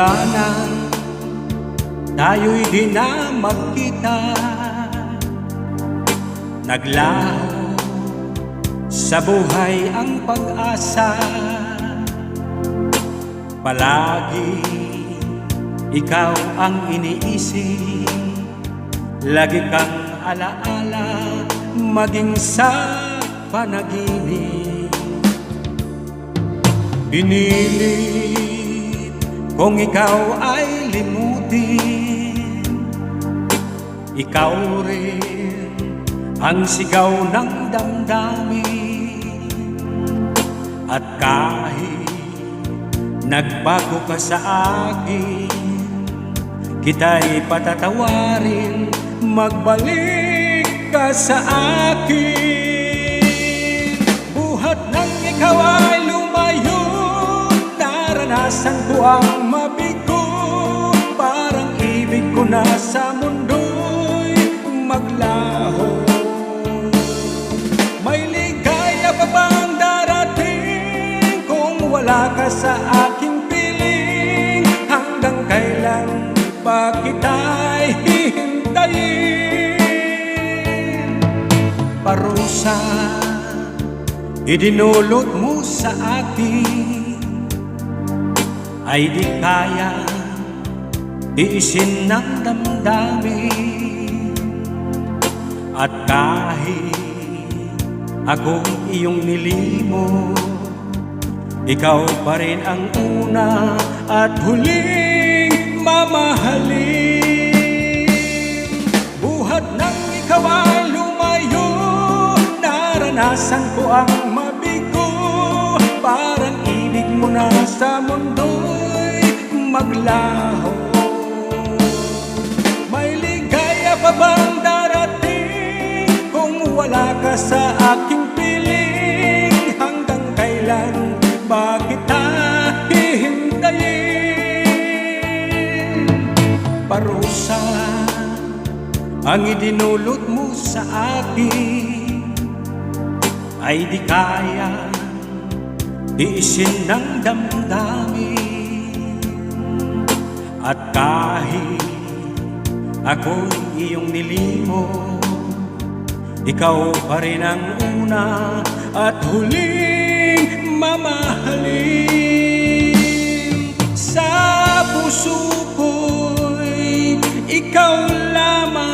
Mula nang tayo'y di na magkita, naglaho sa buhay ang pag-asa. Palagi ikaw ang iniisip, lagi kang alaala, maging sa panaginip. Pinilit kung ikaw ay limutin, ikaw rin ang sigaw ng damdamin. At kahit nagbago ka sa akin, kita'y patatawarin, magbalik ka sa akin. Buhat nang ikaw ay lumayo, naranasan ko ang mabigo. Parang ibig ko na sa mundo'y maglaho. May ligaya pa bang darating kung wala ka sa aking piling? Hanggang kailan pa kita'y hihintayin? Parusa idinulot mo sa akin, ay di kaya iisin ng damdamin. At kahit akong iyong nilimo, ikaw pa rin ang una at huling mamahalin. Buhat nang ikaw ay lumayo, naranasan ko ang mabigo. Parang ibig mo na sa mundo'y maglaho. May ligaya pa bang darating kung wala ka sa aking piling? Hanggang kailan ba kita hihintayin? Parusa ang idinulot mo sa akin, ay di kaya iisin ng damdamin. At kahit ako'y iyong nilimo, ikaw pa rin ang una at huling mamahalin. Sa puso ko'y ikaw lamang